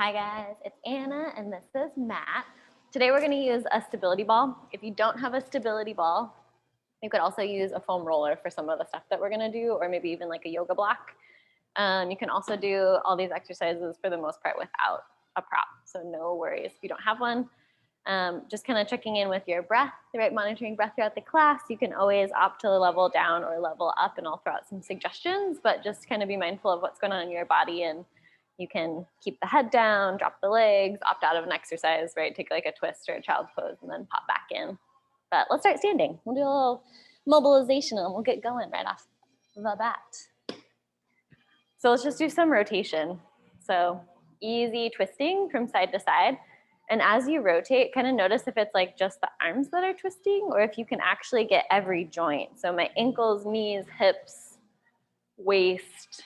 Hi guys, it's Anna and this is Matt. Today we're going to use a stability ball. If you don't have a stability ball, you could also use a foam roller for some of the stuff that we're going to do, or maybe even like a yoga block. You can also do all these exercises for the most part without a prop, so no worries if you don't have one. Just kind of checking in with your breath, right? Monitoring breath throughout the class. You can always opt to level down or level up, and I'll throw out some suggestions, but just kind of be mindful of what's going on in your body, and you can keep the head down, drop the legs, opt out of an exercise, right? Take like a twist or a child's pose and then pop back in. But let's start standing. We'll do a little mobilization and we'll get going right off the bat. So let's just do some rotation. So easy twisting from side to side. And as you rotate, kind of notice if it's like just the arms that are twisting or if you can actually get every joint. So my ankles, knees, hips, waist.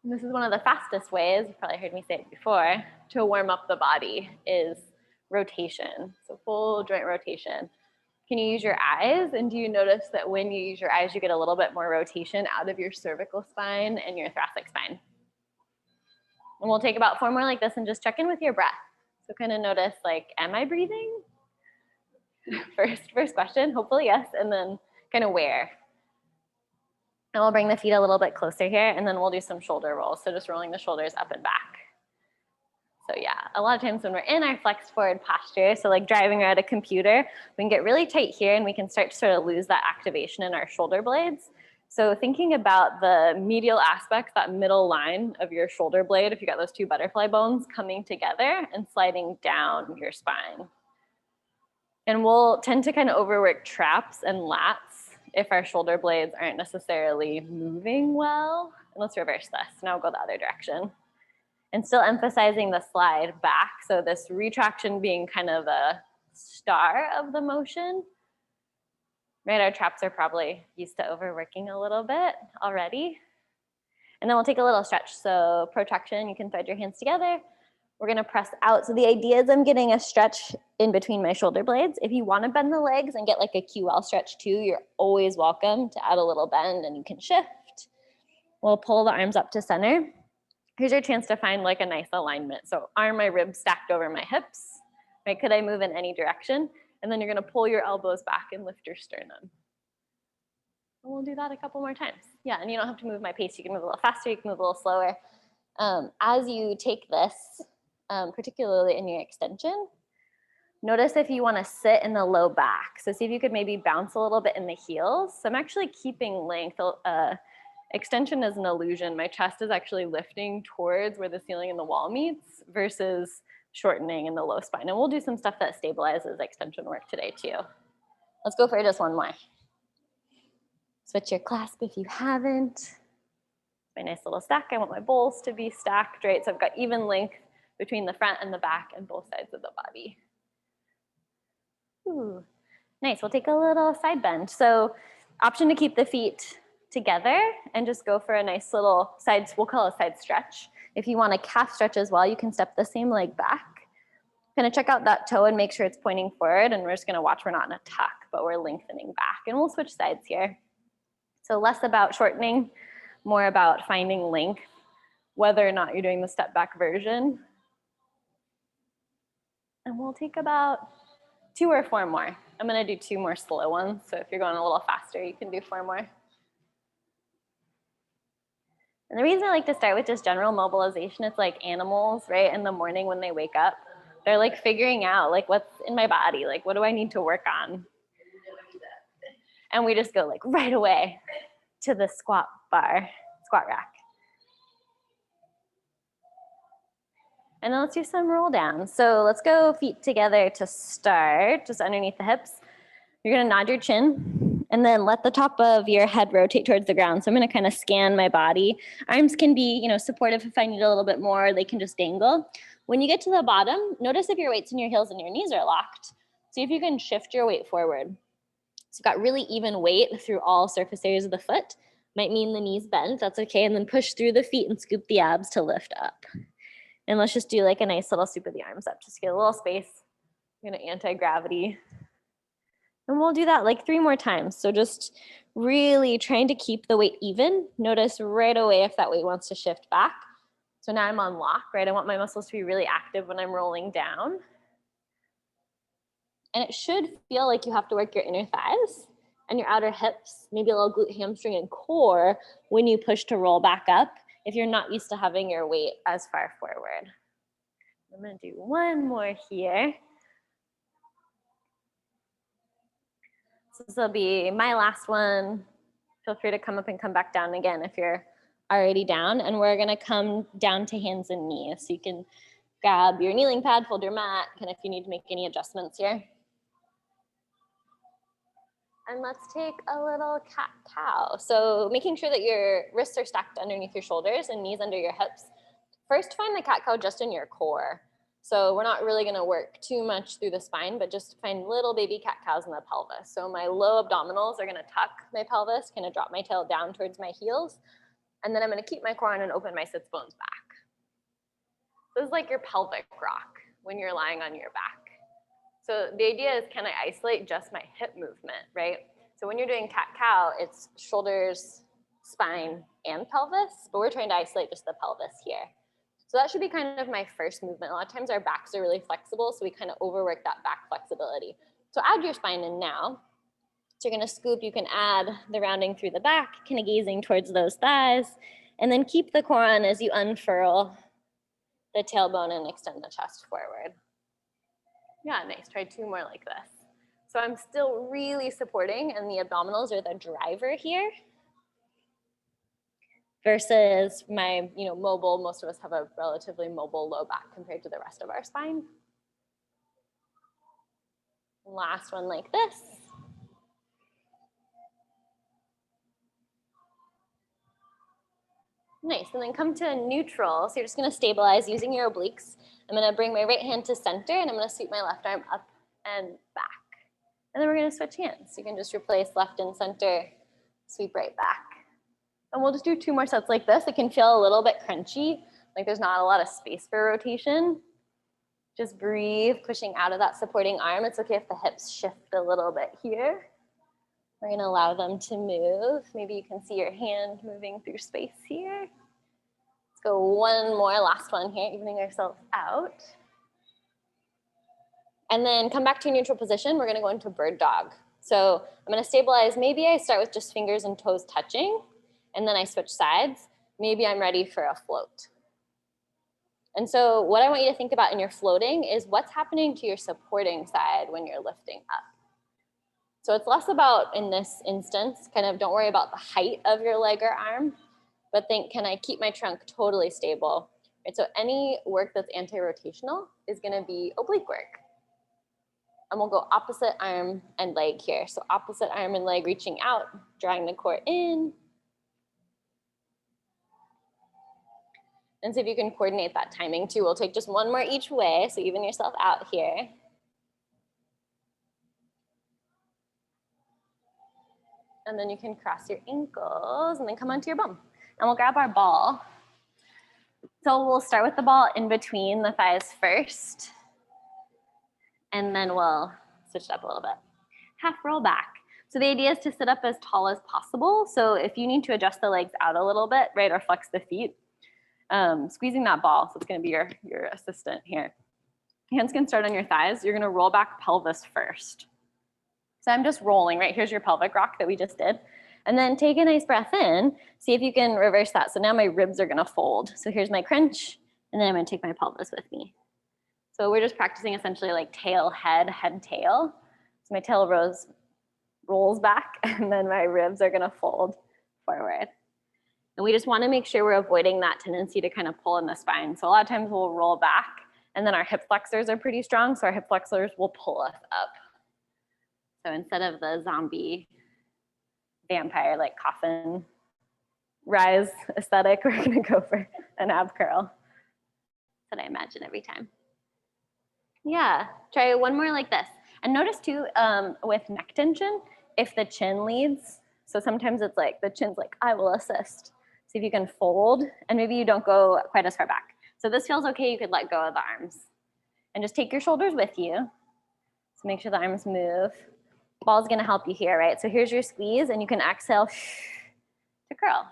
And this is one of the fastest ways, you've probably heard me say it before, to warm up the body is rotation. So full joint rotation. Can you use your eyes? And do you notice that when you use your eyes, you get a little bit more rotation out of your cervical spine and your thoracic spine? And we'll take about 4 more like this and just check in with your breath. So kind of notice, like, am I breathing? First question, hopefully yes, and then kind of where. And we'll bring the feet a little bit closer here, and then we'll do some shoulder rolls. So just rolling the shoulders up and back. So yeah, a lot of times when we're in our flexed forward posture, so like driving or at a computer, we can get really tight here and we can start to sort of lose that activation in our shoulder blades. So thinking about the medial aspects, that middle line of your shoulder blade, if you got those 2 butterfly bones coming together and sliding down your spine. And we'll tend to kind of overwork traps and lats if our shoulder blades aren't necessarily moving well. And let's reverse this. Now we'll go the other direction. And still emphasizing the slide back. So this retraction being kind of the star of the motion. Right, our traps are probably used to overworking a little bit already. And then we'll take a little stretch. So protraction, you can thread your hands together. We're gonna press out. So the idea is I'm getting a stretch in between my shoulder blades. If you wanna bend the legs and get like a QL stretch too, you're always welcome to add a little bend and you can shift. We'll pull the arms up to center. Here's your chance to find like a nice alignment. So are my ribs stacked over my hips? Right, could I move in any direction? And then you're gonna pull your elbows back and lift your sternum. And we'll do that a couple more times. Yeah, and you don't have to move my pace. You can move a little faster, you can move a little slower. As you take this, particularly in your extension, notice if you want to sit in the low back. So see if you could maybe bounce a little bit in the heels. So I'm actually keeping length. Extension is an illusion. My chest is actually lifting towards where the ceiling and the wall meets versus shortening in the low spine. And we'll do some stuff that stabilizes extension work today too. Let's go for just 1 more. Switch your clasp if you haven't. My nice little stack. I want my bowls to be stacked, right? So I've got even length between the front and the back and both sides of the body. Ooh, nice. We'll take a little side bend. So option to keep the feet together and just go for a nice little side, we'll call it a side stretch. If you want a calf stretch as well, you can step the same leg back. Kind of check out that toe and make sure it's pointing forward, and we're just gonna watch we're not in a tuck, but we're lengthening back. And we'll switch sides here. So less about shortening, more about finding length, whether or not you're doing the step back version. And we'll take about 2 or 4 more. I'm gonna do 2 more slow ones. So if you're going a little faster, you can do 4 more. And the reason I like to start with just general mobilization, it's like animals, right? In the morning when they wake up, they're like figuring out like what's in my body, like what do I need to work on? And we just go like right away to the squat rack. And then let's do some roll down. So let's go feet together to start, just underneath the hips. You're gonna nod your chin and then let the top of your head rotate towards the ground. So I'm gonna kind of scan my body. Arms can be, supportive if I need a little bit more, they can just dangle. When you get to the bottom, notice if your weight's in your heels and your knees are locked. See if you can shift your weight forward. So you've got really even weight through all surface areas of the foot. Might mean the knees bend, that's okay. And then push through the feet and scoop the abs to lift up. And let's just do like a nice little sweep of the arms up. Just get a little space. I'm gonna anti-gravity. And we'll do that like 3 more times. So just really trying to keep the weight even. Notice right away if that weight wants to shift back. So now I'm on lock, right? I want my muscles to be really active when I'm rolling down. And it should feel like you have to work your inner thighs and your outer hips, maybe a little glute, hamstring, and core when you push to roll back up if you're not used to having your weight as far forward. I'm gonna do one more here. So this will be my last one. Feel free to come up and come back down again if you're already down. And we're gonna come down to hands and knees. So you can grab your kneeling pad, fold your mat, kind of if you need to make any adjustments here. And let's take a little cat-cow. So making sure that your wrists are stacked underneath your shoulders and knees under your hips. First, find the cat-cow just in your core. So we're not really gonna work too much through the spine, but just find little baby cat-cows in the pelvis. So my low abdominals are gonna tuck my pelvis, kind of drop my tail down towards my heels. And then I'm gonna keep my core on and open my sits bones back. This is like your pelvic rock when you're lying on your back. So the idea is, can I isolate just my hip movement, right? So when you're doing cat-cow, it's shoulders, spine, and pelvis, but we're trying to isolate just the pelvis here. So that should be kind of my first movement. A lot of times our backs are really flexible, so we kind of overwork that back flexibility. So add your spine in now. So you're gonna scoop, you can add the rounding through the back, kind of gazing towards those thighs, and then keep the core on as you unfurl the tailbone and extend the chest forward. Yeah, nice, try two more like this. So I'm still really supporting, and the abdominals are the driver here. Versus my, mobile, most of us have a relatively mobile low back compared to the rest of our spine. Last one like this. Nice, and then come to neutral. So you're just gonna stabilize using your obliques. I'm gonna bring my right hand to center, and I'm gonna sweep my left arm up and back. And then we're gonna switch hands. You can just replace left and center, sweep right back. And we'll just do two more sets like this. It can feel a little bit crunchy, like there's not a lot of space for rotation. Just breathe, pushing out of that supporting arm. It's okay if the hips shift a little bit here. We're gonna allow them to move. Maybe you can see your hand moving through space here. Let's go one more, last one here, evening ourselves out. And then come back to your neutral position. We're gonna go into bird dog. So I'm gonna stabilize. Maybe I start with just fingers and toes touching, and then I switch sides. Maybe I'm ready for a float. And so what I want you to think about in your floating is what's happening to your supporting side when you're lifting up. So it's less about, in this instance, kind of don't worry about the height of your leg or arm, but think, can I keep my trunk totally stable? Right, so any work that's anti-rotational is gonna be oblique work. And we'll go opposite arm and leg here. So opposite arm and leg reaching out, drawing the core in. And see if you can coordinate that timing too. We'll take just one more each way, so even yourself out here. And then you can cross your ankles and then come onto your bum. And we'll grab our ball. So we'll start with the ball in between the thighs first. And then we'll switch it up a little bit. Half roll back. So the idea is to sit up as tall as possible. So if you need to adjust the legs out a little bit, right, or flex the feet, squeezing that ball, so it's gonna be your assistant here. Hands can start on your thighs. You're gonna roll back pelvis first. So I'm just rolling, right? Here's your pelvic rock that we just did. And then take a nice breath in. See if you can reverse that. So now my ribs are gonna fold. So here's my crunch, and then I'm gonna take my pelvis with me. So we're just practicing essentially like tail, head, head, tail. So my tail rolls back, and then my ribs are gonna fold forward. And we just wanna make sure we're avoiding that tendency to kind of pull in the spine. So a lot of times we'll roll back, and then our hip flexors are pretty strong, so our hip flexors will pull us up. So instead of the zombie vampire, like coffin rise aesthetic, we're gonna go for an ab curl. That's what I imagine every time. Yeah, try one more like this. And notice too, with neck tension, if the chin leads, so sometimes it's like the chin's like, I will assist. See if you can fold, and maybe you don't go quite as far back. So this feels okay, you could let go of the arms. And just take your shoulders with you. So make sure the arms move. Ball's gonna help you here, right? So here's your squeeze, and you can exhale to curl.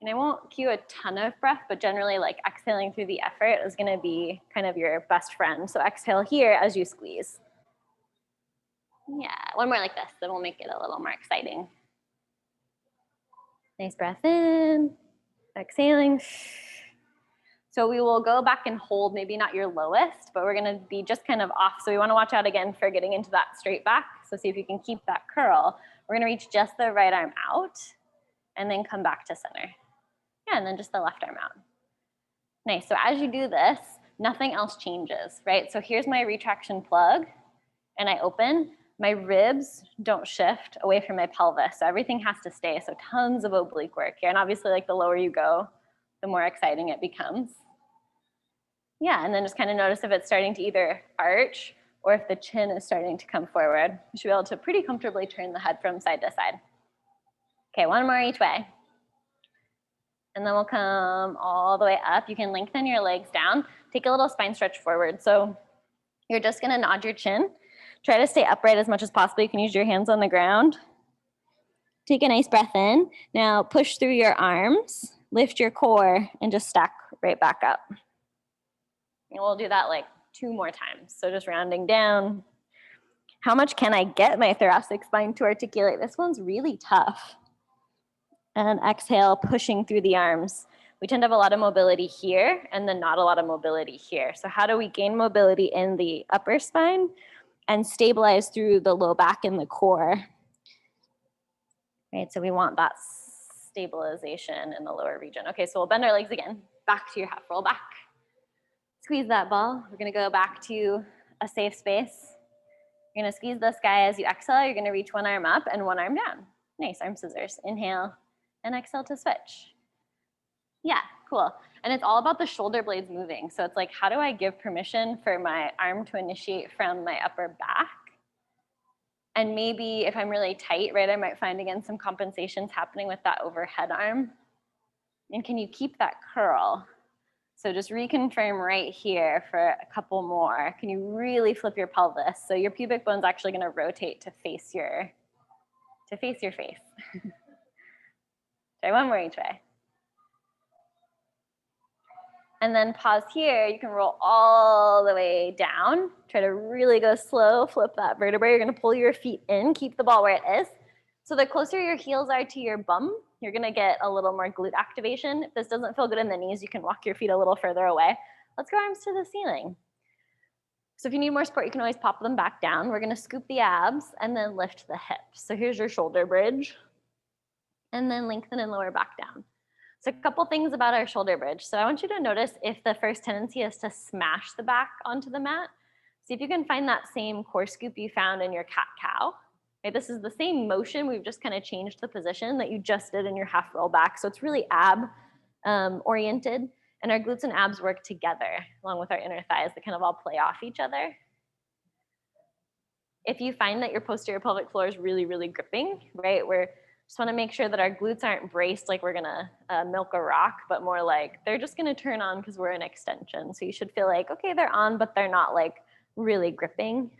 And I won't cue a ton of breath, but generally like exhaling through the effort is gonna be kind of your best friend. So exhale here as you squeeze. Yeah, one more like this, then we'll make it a little more exciting. Nice breath in, exhaling. So we will go back and hold, maybe not your lowest, but we're gonna be just kind of off. So we wanna watch out again for getting into that straight back. So see if you can keep that curl. We're gonna reach just the right arm out and then come back to center. Yeah, and then just the left arm out. Nice, so as you do this, nothing else changes, right? So here's my retraction plug and I open. My ribs don't shift away from my pelvis, so everything has to stay. So tons of oblique work here. And obviously like the lower you go, the more exciting it becomes. Yeah, and then just kind of notice if it's starting to either arch or if the chin is starting to come forward. You should be able to pretty comfortably turn the head from side to side. Okay, one more each way. And then we'll come all the way up. You can lengthen your legs down. Take a little spine stretch forward. So you're just gonna nod your chin. Try to stay upright as much as possible. You can use your hands on the ground. Take a nice breath in. Now push through your arms, lift your core, and just stack right back up. And we'll do that like 2 more times. So just rounding down. How much can I get my thoracic spine to articulate? This one's really tough. And exhale, pushing through the arms. We tend to have a lot of mobility here and then not a lot of mobility here. So how do we gain mobility in the upper spine and stabilize through the low back and the core? Right, so we want that stabilization in the lower region. Okay, so we'll bend our legs again, back to your half roll back. Squeeze that ball. We're gonna go back to a safe space. You're gonna squeeze this guy as you exhale. You're gonna reach one arm up and one arm down. Nice, arm scissors. Inhale and exhale to switch. Yeah, cool. And it's all about the shoulder blades moving. So it's like, how do I give permission for my arm to initiate from my upper back? And maybe if I'm really tight, right, I might find again some compensations happening with that overhead arm. And can you keep that curl? So just reconfirm right here for a couple more. Can you really flip your pelvis? So your pubic bone's actually gonna rotate to face your face. Try one more each way. And then pause here. You can roll all the way down. Try to really go slow, flip that vertebrae. You're gonna pull your feet in, keep the ball where it is. So the closer your heels are to your bum, you're gonna get a little more glute activation. If this doesn't feel good in the knees, you can walk your feet a little further away. Let's go arms to the ceiling. So if you need more support, you can always pop them back down. We're gonna scoop the abs and then lift the hips. So here's your shoulder bridge. And then lengthen and lower back down. So a couple things about our shoulder bridge. So I want you to notice if the first tendency is to smash the back onto the mat. See if you can find that same core scoop you found in your cat-cow. Okay, this is the same motion. We've just kind of changed the position that you just did in your half roll back. So it's really ab oriented. And our glutes and abs work together along with our inner thighs. They kind of all play off each other. If you find that your posterior pelvic floor is really, really gripping, right, just want to make sure that our glutes aren't braced like we're gonna milk a rock, but more like they're just gonna turn on because we're an extension. So you should feel like, okay, they're on, but they're not like really gripping.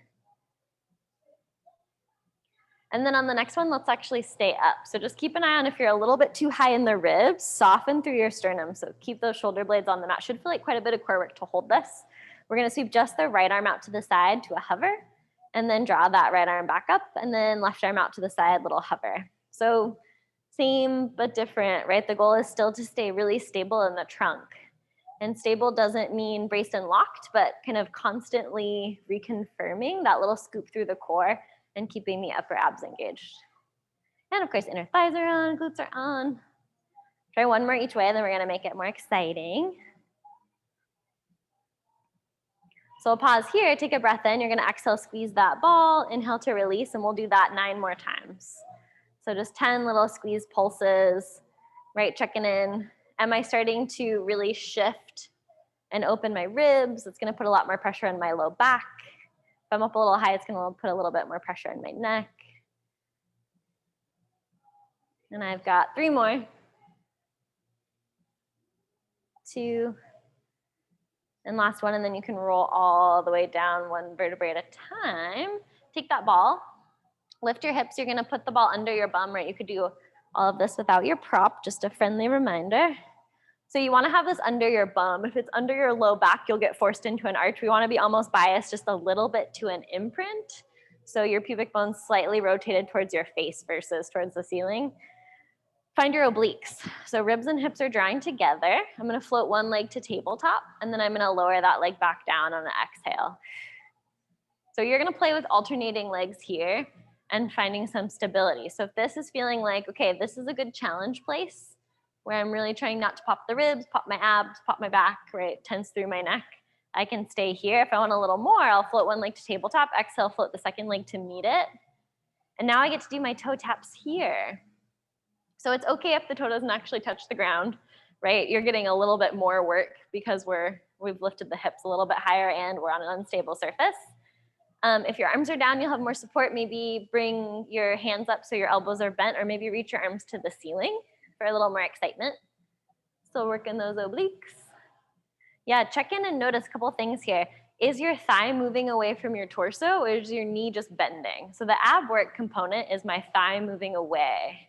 And then on the next one, let's actually stay up. So just keep an eye on if you're a little bit too high in the ribs, soften through your sternum. So keep those shoulder blades on the mat. Should feel like quite a bit of core work to hold this. We're gonna sweep just the right arm out to the side to a hover, and then draw that right arm back up, and then left arm out to the side, little hover. So same but different, right? The goal is still to stay really stable in the trunk. And stable doesn't mean braced and locked, but kind of constantly reconfirming that little scoop through the core and keeping the upper abs engaged. And of course, inner thighs are on, glutes are on. Try one more each way, and then we're gonna make it more exciting. So we'll pause here, take a breath in. You're gonna exhale, squeeze that ball, inhale to release, and we'll do that 9 more times. So just 10 little squeeze pulses, right? Checking in. Am I starting to really shift and open my ribs? It's gonna put a lot more pressure on my low back. If I'm up a little high, it's gonna put a little bit more pressure on my neck. And I've got 3 more. 2. And last one, and then you can roll all the way down 1 vertebrae at a time. Take that ball. Lift your hips. You're gonna put the ball under your bum, right? You could do All of this without your prop, just a friendly reminder. So you want to have this under your bum. If it's under your low back, you'll get forced into an arch. We want to be almost biased just a little bit to an imprint. So your pubic bone's slightly rotated towards your face versus towards the ceiling. Find your obliques. So ribs and hips are drawing together. I'm going to float one leg to tabletop, and then I'm going to lower that leg back down on the exhale. So you're going to play with alternating legs here and finding some stability. So if this is feeling like, okay, this is a good challenge place where I'm really trying not to pop the ribs, pop my abs, pop my back, right, tense through my neck, I can stay here. If I want a little more, I'll float one leg to tabletop, exhale, float the second leg to meet it. And now I get to do my toe taps here. So it's okay if the toe doesn't actually touch the ground, right? You're getting a little bit more work because we've lifted the hips a little bit higher and we're on an unstable surface. If your arms are down, you'll have more support. Maybe bring your hands up so your elbows are bent, or maybe reach your arms to the ceiling for a little more excitement. Still working those obliques. Yeah, check in and notice a couple things here. Is your thigh moving away from your torso, or is your knee just bending? So the ab work component is my thigh moving away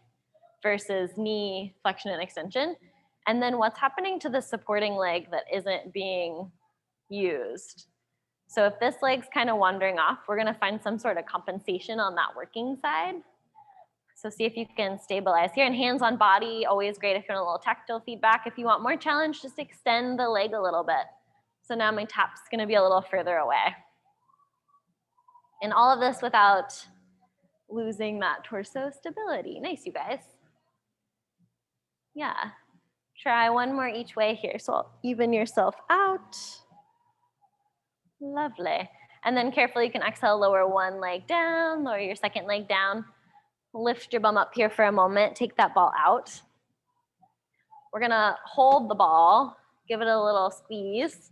versus knee flexion and extension. And then what's happening to the supporting leg that isn't being used? So if this leg's kind of wandering off, we're going to find some sort of compensation on that working side. So see if you can stabilize here. And hands on body, always great if you want a little tactile feedback. If you want more challenge, just extend the leg a little bit. So now my tap's going to be a little further away. And all of this without losing that torso stability. Nice, you guys. Yeah. Try one more each way here. So even yourself out. Lovely. And then carefully you can exhale, lower one leg down, lower your second leg down. Lift your bum up here for a moment, take that ball out. We're gonna hold the ball, give it a little squeeze.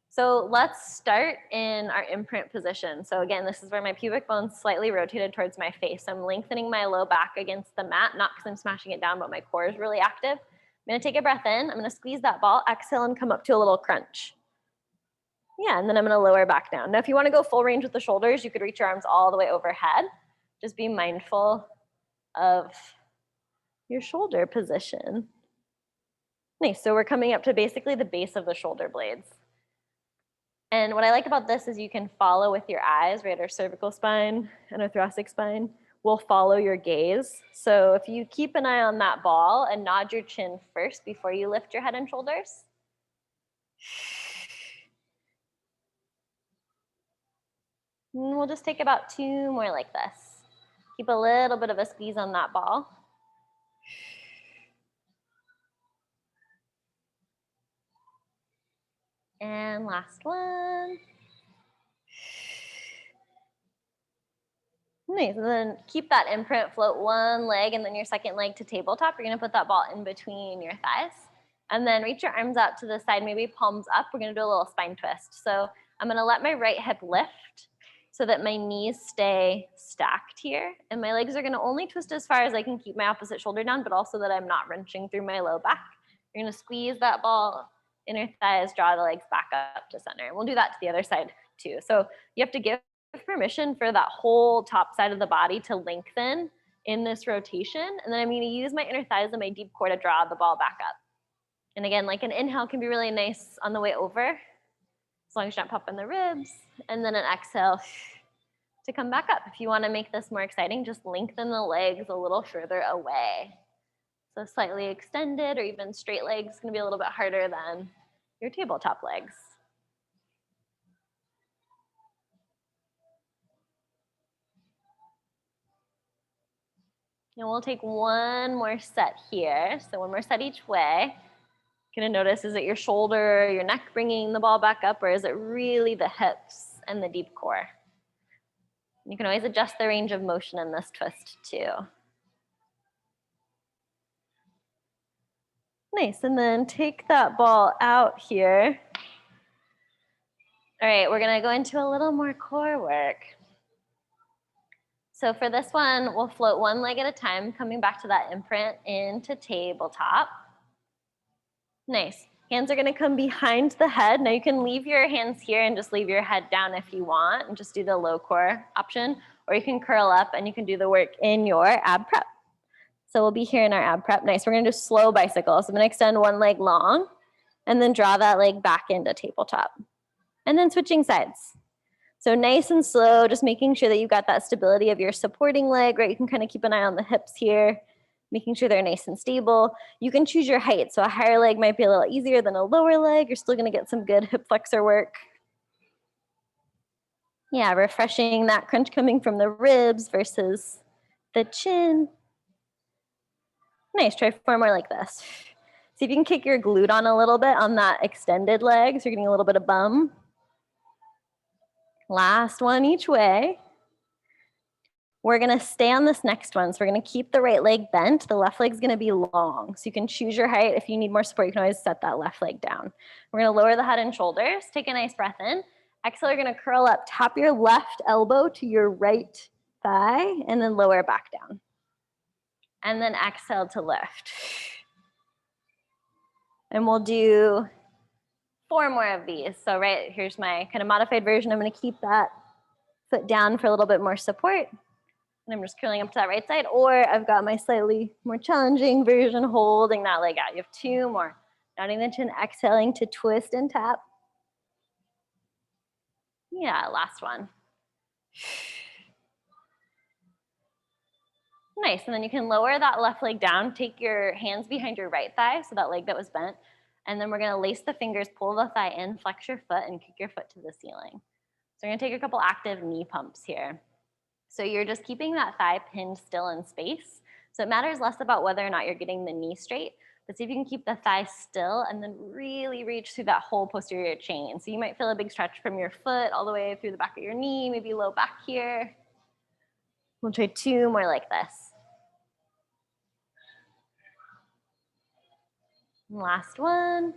So let's start in our imprint position. So again, this is where my pubic bone's slightly rotated towards my face. I'm lengthening my low back against the mat, not because I'm smashing it down, but my core is really active. I'm gonna take a breath in, I'm gonna squeeze that ball, exhale and come up to a little crunch. Yeah, and then I'm gonna lower back down. Now, if you wanna go full range with the shoulders, you could reach your arms all the way overhead. Just be mindful of your shoulder position. Nice, so we're coming up to basically the base of the shoulder blades. And what I like about this is you can follow with your eyes, right? Our cervical spine and our thoracic spine will follow your gaze. So if you keep an eye on that ball and nod your chin first before you lift your head and shoulders. And we'll just take about 2 more like this. Keep a little bit of a squeeze on that ball. And last one. Nice, and then keep that imprint, float one leg and then your second leg to tabletop. You're gonna put that ball in between your thighs. And then reach your arms out to the side, maybe palms up. We're gonna do a little spine twist. So I'm gonna let my right hip lift so that my knees stay stacked here. And my legs are gonna only twist as far as I can keep my opposite shoulder down, but also that I'm not wrenching through my low back. You're gonna squeeze that ball, inner thighs, draw the legs back up to center. And we'll do that to the other side too. So you have to give permission for that whole top side of the body to lengthen in this rotation. And then I'm going to use my inner thighs and my deep core to draw the ball back up. And again, like an inhale can be really nice on the way over, as long as you're not popping the ribs. And then an exhale to come back up. If you want to make this more exciting, just lengthen the legs a little further away. So slightly extended or even straight legs is going to be a little bit harder than your tabletop legs. And we'll take one more set here. So one more set each way. You're gonna notice, is it your shoulder, your neck bringing the ball back up, or is it really the hips and the deep core? You can always adjust the range of motion in this twist too. Nice, and then take that ball out here. All right, we're gonna go into a little more core work. So for this one, we'll float one leg at a time, coming back to that imprint into tabletop. Nice. Hands are gonna come behind the head. Now you can leave your hands here and just leave your head down if you want and just do the low core option, or you can curl up and you can do the work in your ab prep. So we'll be here in our ab prep. Nice. We're going to do slow bicycle. So I'm going to extend one leg long and then draw that leg back into tabletop. And then switching sides. So nice and slow, just making sure that you've got that stability of your supporting leg, right? You can kind of keep an eye on the hips here, making sure they're nice and stable. You can choose your height. So a higher leg might be a little easier than a lower leg. You're still going to get some good hip flexor work. Yeah, refreshing that crunch coming from the ribs versus the chin. Nice, try 4 more like this. See if you can kick your glute on a little bit on that extended leg, so you're getting a little bit of bum. Last one each way. We're gonna stay on this next one. So we're gonna keep the right leg bent. The left leg's gonna be long. So you can choose your height. If you need more support, you can always set that left leg down. We're gonna lower the head and shoulders. Take a nice breath in. Exhale, you're gonna curl up. Tap your left elbow to your right thigh and then lower back down. And then exhale to lift. And we'll do 4 more of these. So right, here's my kind of modified version. I'm gonna keep that foot down for a little bit more support. And I'm just curling up to that right side, or I've got my slightly more challenging version, holding that leg out. You have 2 more. Nodding the chin, exhaling to twist and tap. Yeah, last one. Nice, and then you can lower that left leg down, take your hands behind your right thigh, so that leg that was bent, and then we're gonna lace the fingers, pull the thigh in, flex your foot, and kick your foot to the ceiling. So we're gonna take a couple active knee pumps here. So you're just keeping that thigh pinned still in space. So it matters less about whether or not you're getting the knee straight, but see if you can keep the thigh still and then really reach through that whole posterior chain. So you might feel a big stretch from your foot all the way through the back of your knee, maybe low back here. We'll try 2 more like this. Last one.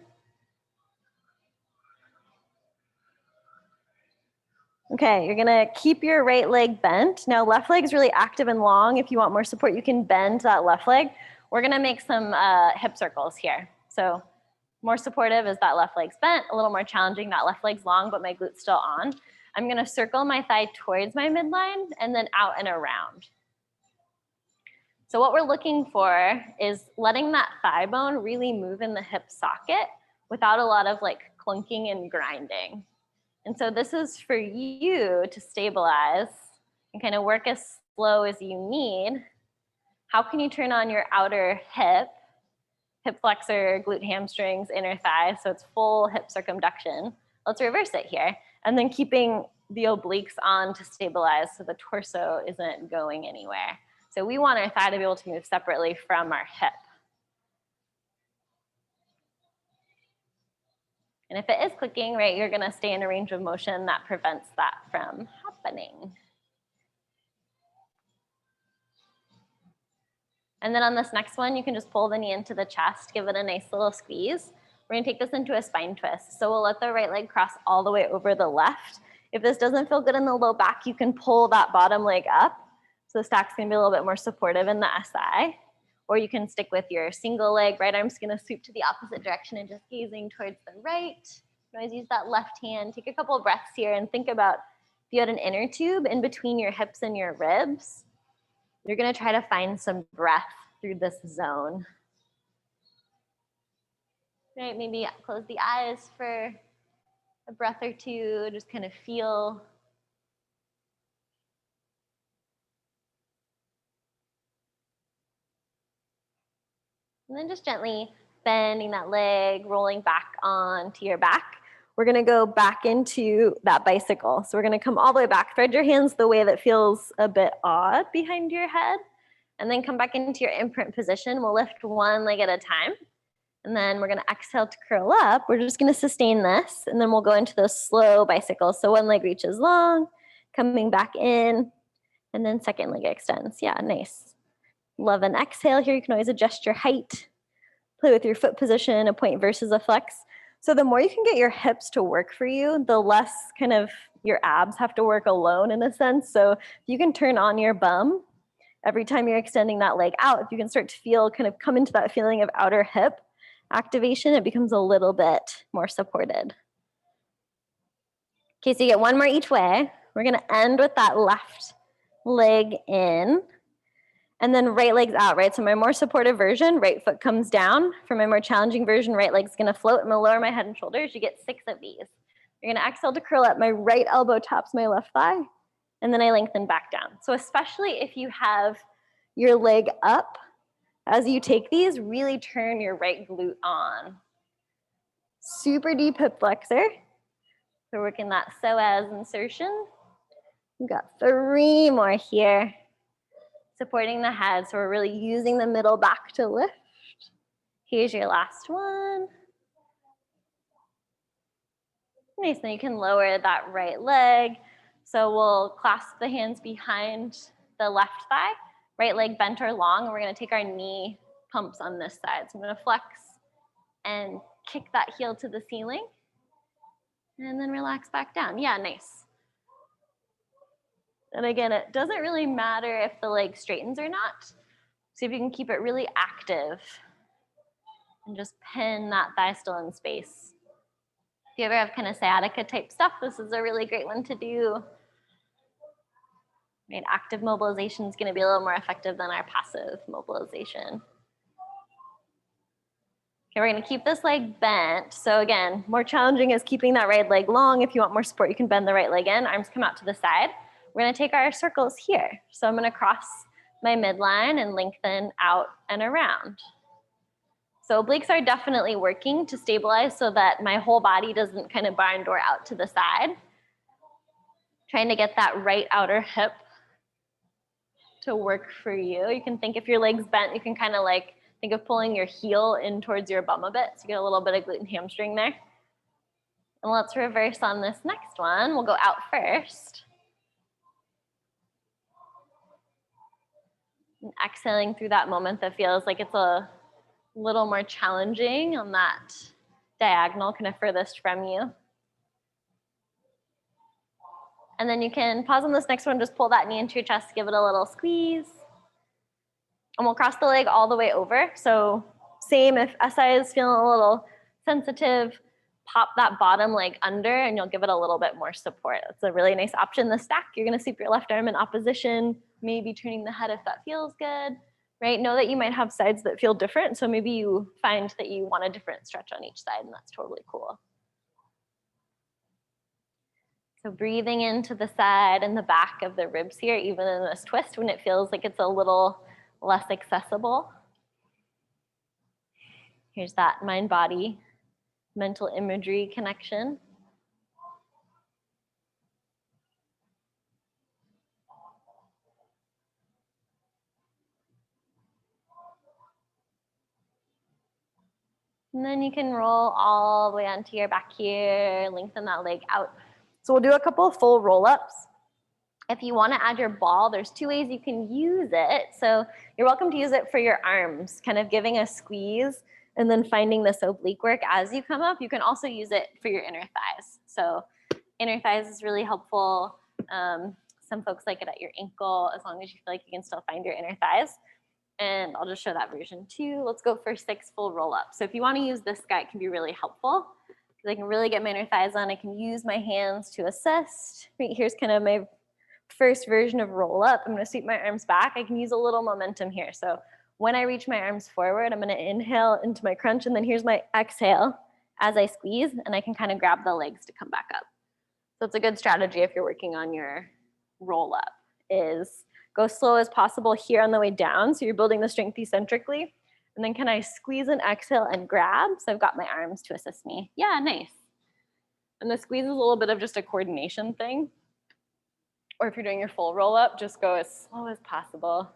Okay, you're gonna keep your right leg bent. Now left leg is really active and long. If you want more support, you can bend that left leg. We're gonna make some hip circles here. So more supportive is that left leg's bent, a little more challenging, that left leg's long, but my glute's still on. I'm gonna circle my thigh towards my midline and then out and around. So what we're looking for is letting that thigh bone really move in the hip socket without a lot of like clunking and grinding. And so this is for you to stabilize and kind of work as slow as you need. How can you turn on your outer hip flexor, glute, hamstrings, inner thigh, so it's full hip circumduction. Let's reverse it here. And then keeping the obliques on to stabilize so the torso isn't going anywhere. So we want our thigh to be able to move separately from our hip. And if it is clicking, right, you're gonna stay in a range of motion that prevents that from happening. And then on this next one, you can just pull the knee into the chest, give it a nice little squeeze. We're gonna take this into a spine twist. So we'll let the right leg cross all the way over the left. If this doesn't feel good in the low back, you can pull that bottom leg up. So the stack's gonna be a little bit more supportive in the SI. Or you can stick with your single leg. Right arm's gonna sweep to the opposite direction and just gazing towards the right. You can always use that left hand. Take a couple of breaths here and think about if you had an inner tube in between your hips and your ribs, you're gonna try to find some breath through this zone. Right, maybe close the eyes for a breath or two, just kind of feel. And then just gently bending that leg, rolling back onto your back. We're gonna go back into that bicycle. So we're gonna come all the way back, thread your hands the way that feels a bit odd behind your head, and then come back into your imprint position. We'll lift one leg at a time. And then we're gonna exhale to curl up. We're just gonna sustain this, and then we'll go into those slow bicycles. So one leg reaches long, coming back in, and then second leg extends. Yeah, nice. Love an exhale here. You can always adjust your height, play with your foot position, a point versus a flex. So the more you can get your hips to work for you, the less kind of your abs have to work alone in a sense. So if you can turn on your bum every time you're extending that leg out, if you can start to feel, kind of come into that feeling of outer hip activation, it becomes a little bit more supported. Okay, so you get 1 more each way. We're gonna end with that left leg in. And then right leg's out, right? So my more supportive version, right foot comes down. For my more challenging version, right leg's gonna float. I'm gonna lower my head and shoulders. You get 6 of these. You're gonna exhale to curl up. My right elbow taps my left thigh, and then I lengthen back down. So especially if you have your leg up, as you take these, really turn your right glute on. Super deep hip flexor. So we're working that psoas insertion. We've got 3 more here. Supporting the head, so we're really using the middle back to lift. Here's your last one. Nice, then you can lower that right leg. So we'll clasp the hands behind the left thigh, right leg bent or long, and we're gonna take our knee pumps on this side. So I'm gonna flex and kick that heel to the ceiling, and then relax back down. Yeah, nice. And again, it doesn't really matter if the leg straightens or not. See if you can keep it really active and just pin that thigh still in space. If you ever have kind of sciatica type stuff, this is a really great one to do. Right, active mobilization is going to be a little more effective than our passive mobilization. Okay, we're going to keep this leg bent. So again, more challenging is keeping that right leg long. If you want more support, you can bend the right leg in. Arms come out to the side. We're going to take our circles here. So I'm going to cross my midline and lengthen out and around. So obliques are definitely working to stabilize so that my whole body doesn't kind of barn door out to the side. Trying to get that right outer hip to work for you. You can think if your leg's bent, you can kind of like think of pulling your heel in towards your bum a bit. So you get a little bit of glute and hamstring there. And let's reverse on this next one. We'll go out first. And exhaling through that moment that feels like it's a little more challenging on that diagonal kind of furthest from you. And then you can pause on this next one, just pull that knee into your chest, give it a little squeeze. And we'll cross the leg all the way over. So same if SI is feeling a little sensitive, pop that bottom leg under and you'll give it a little bit more support. That's a really nice option. The stack, you're gonna sweep your left arm in opposition, maybe turning the head if that feels good, right? Know that you might have sides that feel different. So maybe you find that you want a different stretch on each side and that's totally cool. So breathing into the side and the back of the ribs here, even in this twist when it feels like it's a little less accessible. Here's that mind-body, mental imagery connection. And then you can roll all the way onto your back here, lengthen that leg out. So we'll do a couple of full roll-ups. If you want to add your ball, there's 2 ways you can use it. So you're welcome to use it for your arms, kind of giving a squeeze and then finding this oblique work as you come up. You can also use it for your inner thighs. So inner thighs is really helpful. Some folks like it at your ankle, as long as you feel like you can still find your inner thighs. And I'll just show that version too. Let's go for 6 full roll-ups. So if you want to use this guy, it can be really helpful because I can really get my inner thighs on. I can use my hands to assist. Right, here's kind of my first version of roll-up. I'm going to sweep my arms back. I can use a little momentum here. So when I reach my arms forward, I'm going to inhale into my crunch, and then here's my exhale as I squeeze, and I can kind of grab the legs to come back up. So it's a good strategy if you're working on your roll-up, is go slow as possible here on the way down, so you're building the strength eccentrically, and then can I squeeze and exhale and grab? So I've got my arms to assist me. Yeah, nice. And the squeeze is a little bit of just a coordination thing. Or if you're doing your full roll-up, just go as slow as possible.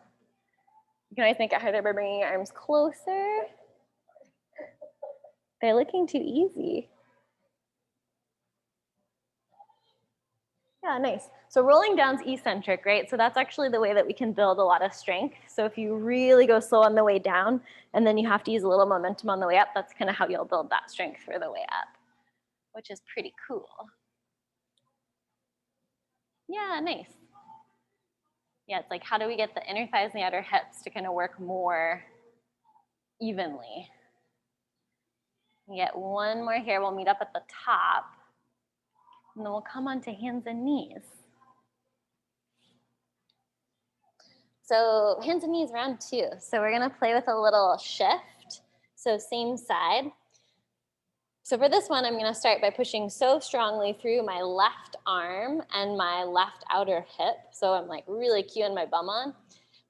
You can always make it harder by bringing your arms closer. They're looking too easy. Yeah, nice. So rolling down's eccentric, right? So that's actually the way that we can build a lot of strength. So if you really go slow on the way down, and then you have to use a little momentum on the way up, that's kind of how you'll build that strength for the way up, which is pretty cool. Yeah, nice. Yeah, it's like, how do we get the inner thighs and the outer hips to kind of work more evenly? We get one more here. We'll meet up at the top. And then we'll come onto hands and knees. So hands and knees round 2. So we're gonna play with a little shift. So same side. So for this one, I'm gonna start by pushing so strongly through my left arm and my left outer hip. So I'm like really cueing my bum on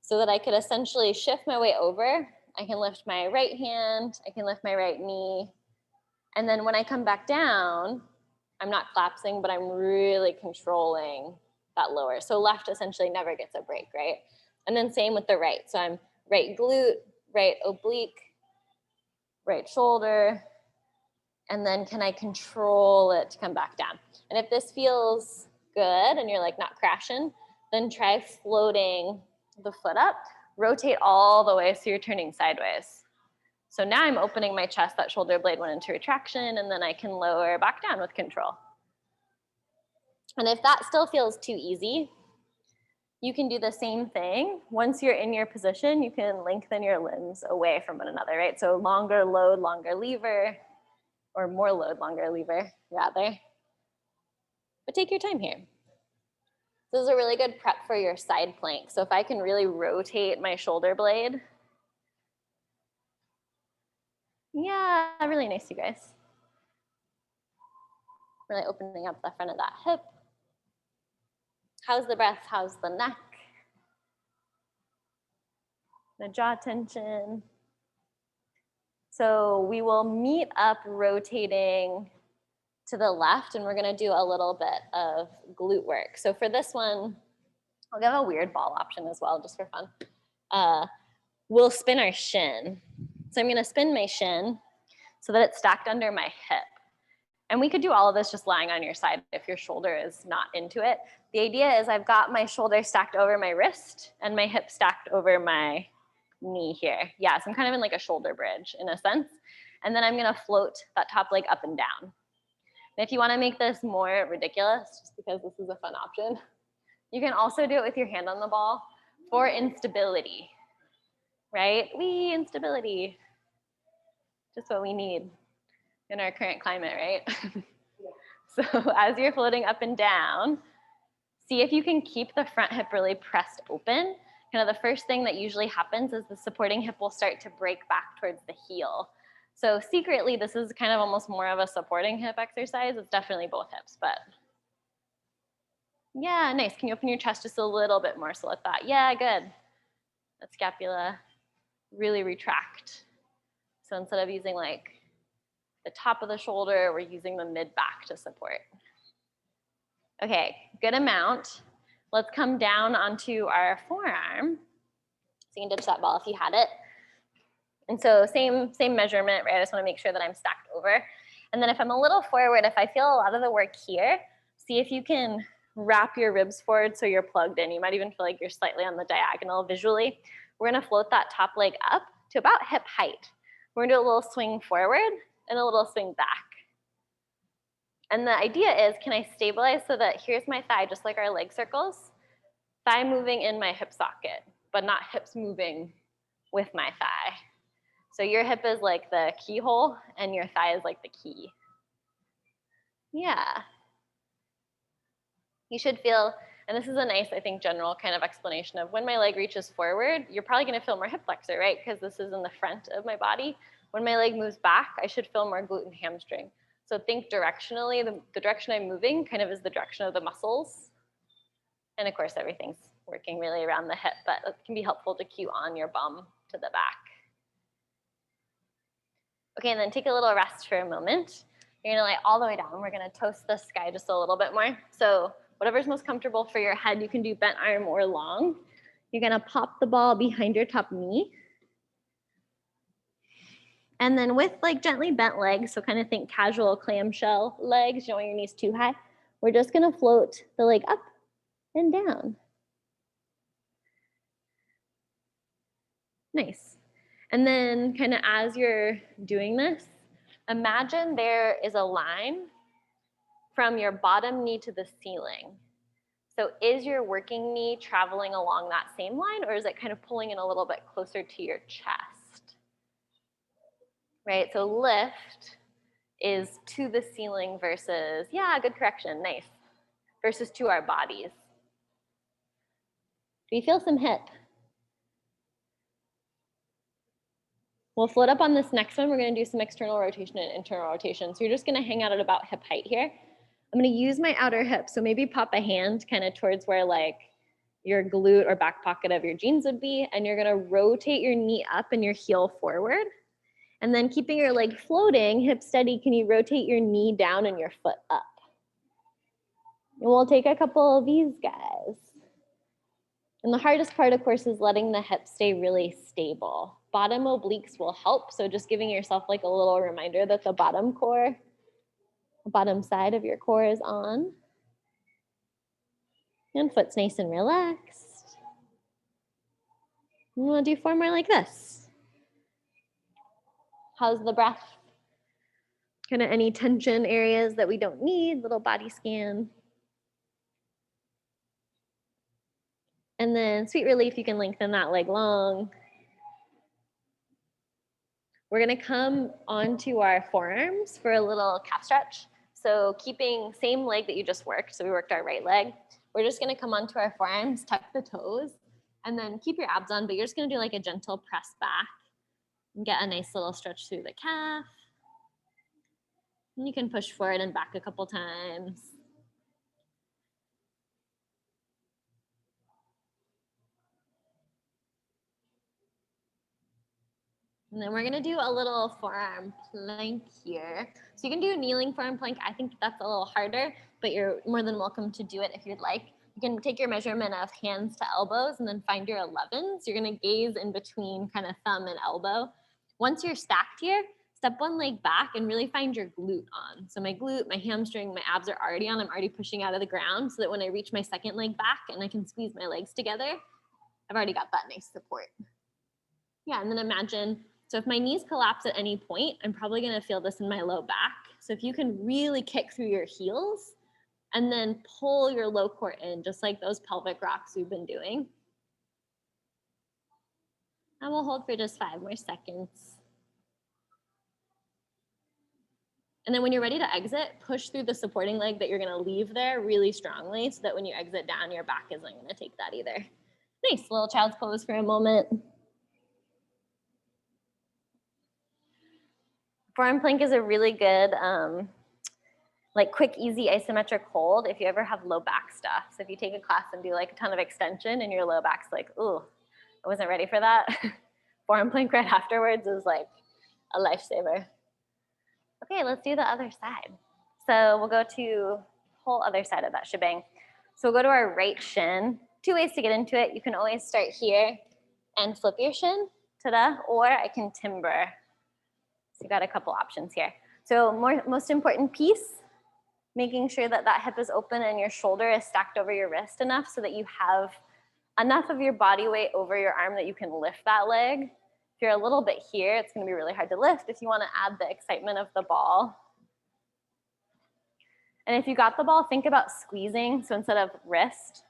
so that I could essentially shift my way over. I can lift my right hand, I can lift my right knee. And then when I come back down, I'm not collapsing, but I'm really controlling that lower. So left essentially never gets a break, right? And then same with the right. So I'm right glute, right oblique, right shoulder, and then can I control it to come back down? And if this feels good and you're like not crashing, then try floating the foot up, rotate all the way so you're turning sideways. So now I'm opening my chest, that shoulder blade went into retraction, and then I can lower back down with control. And if that still feels too easy, you can do the same thing. Once you're in your position, you can lengthen your limbs away from one another, right? So longer load, longer lever, or more load, longer lever, rather. But take your time here. This is a really good prep for your side plank. So if I can really rotate my shoulder blade. Yeah, really nice, you guys. Really opening up the front of that hip. How's the breath? How's the neck? The jaw tension. So we will meet up rotating to the left, and we're gonna do a little bit of glute work. So for this one, I'll give a weird ball option as well, just for fun. We'll spin our shin. So I'm gonna spin my shin so that it's stacked under my hip. And we could do all of this just lying on your side if your shoulder is not into it. The idea is I've got my shoulder stacked over my wrist and my hip stacked over my knee here. Yeah, so I'm kind of in like a shoulder bridge in a sense. And then I'm gonna float that top leg up and down. And if you wanna make this more ridiculous, just because this is a fun option, you can also do it with your hand on the ball for instability, right? Instability, just what we need in our current climate, right? So as you're floating up and down, see if you can keep the front hip really pressed open. Kind of the first thing that usually happens is the supporting hip will start to break back towards the heel. So secretly, this is kind of almost more of a supporting hip exercise. It's definitely both hips, but yeah, nice. Can you open your chest just a little bit more? So let that, yeah, good. That scapula really retract. So instead of using like the top of the shoulder, we're using the mid back to support. Okay, good amount. Let's come down onto our forearm. So you can ditch that ball if you had it. And so same measurement, right? I just want to make sure that I'm stacked over. And then if I'm a little forward, if I feel a lot of the work here, see if you can wrap your ribs forward so you're plugged in. You might even feel like you're slightly on the diagonal visually. We're gonna float that top leg up to about hip height. We're gonna do a little swing forward and a little swing back. And the idea is, can I stabilize so that here's my thigh, just like our leg circles, thigh moving in my hip socket, but not hips moving with my thigh. So your hip is like the keyhole and your thigh is like the key. Yeah. You should feel, and this is a nice, I think, general kind of explanation of when my leg reaches forward, you're probably gonna feel more hip flexor, right? Because this is in the front of my body. When my leg moves back, I should feel more glute and hamstring. So think directionally, the direction I'm moving kind of is the direction of the muscles. And of course, everything's working really around the hip, but it can be helpful to cue on your bum to the back. Okay, and then take a little rest for a moment. You're gonna lay all the way down. We're gonna toast the sky just a little bit more. So whatever's most comfortable for your head, you can do bent arm or long. You're gonna pop the ball behind your top knee. And then with like gently bent legs, so kind of think casual clamshell legs, you don't want your knees too high. We're just gonna float the leg up and down. Nice. And then kind of as you're doing this, imagine there is a line from your bottom knee to the ceiling. So is your working knee traveling along that same line, or is it kind of pulling in a little bit closer to your chest? Right, so lift is to the ceiling versus, yeah, good correction, nice, versus to our bodies. Do you feel some hip? We'll float up on this next one. We're gonna do some external rotation and internal rotation. So you're just gonna hang out at about hip height here. I'm gonna use my outer hip. So maybe pop a hand kind of towards where like your glute or back pocket of your jeans would be. And you're gonna rotate your knee up and your heel forward. And then keeping your leg floating, hip steady, can you rotate your knee down and your foot up? And we'll take a couple of these guys. And the hardest part, of course, is letting the hips stay really stable. Bottom obliques will help. So just giving yourself like a little reminder that the bottom core, the bottom side of your core is on. And foot's nice and relaxed. And we'll do 4 more like this. How's the breath? Kind of any tension areas that we don't need, little body scan. And then sweet relief, you can lengthen that leg long. We're gonna come onto our forearms for a little calf stretch. So keeping same leg that you just worked, so we worked our right leg. We're just gonna come onto our forearms, tuck the toes, and then keep your abs on, but you're just gonna do like a gentle press back and get a nice little stretch through the calf. And you can push forward and back a couple times. And then we're gonna do a little forearm plank here. So you can do a kneeling forearm plank. I think that's a little harder, but you're more than welcome to do it if you'd like. You can take your measurement of hands to elbows and then find your 11s. You're gonna gaze in between kind of thumb and elbow. Once you're stacked here, step one leg back and really find your glute on. So my glute, my hamstring, my abs are already on. I'm already pushing out of the ground so that when I reach my second leg back and I can squeeze my legs together, I've already got that nice support. Yeah, and then imagine, so if my knees collapse at any point, I'm probably gonna feel this in my low back. So if you can really kick through your heels and then pull your low core in, just like those pelvic rocks we've been doing. And we'll hold for just 5 more seconds. And then when you're ready to exit, push through the supporting leg that you're gonna leave there really strongly so that when you exit down, your back isn't gonna take that either. Nice, little child's pose for a moment. Forearm plank is a really good, like quick, easy isometric hold if you ever have low back stuff. So if you take a class and do like a ton of extension and your low back's like, ooh, I wasn't ready for that. Forearm plank right afterwards is like a lifesaver. Okay, let's do the other side. So we'll go to whole other side of that shebang. So we'll go to our right shin. 2 ways to get into it. You can always start here and flip your shin, ta-da, or I can timber. So you got a couple options here. So most important piece, making sure that that hip is open and your shoulder is stacked over your wrist enough so that you have enough of your body weight over your arm that you can lift that leg. If you're a little bit here, it's gonna be really hard to lift if you wanna add the excitement of the ball. And if you got the ball, think about squeezing. So instead of wrist,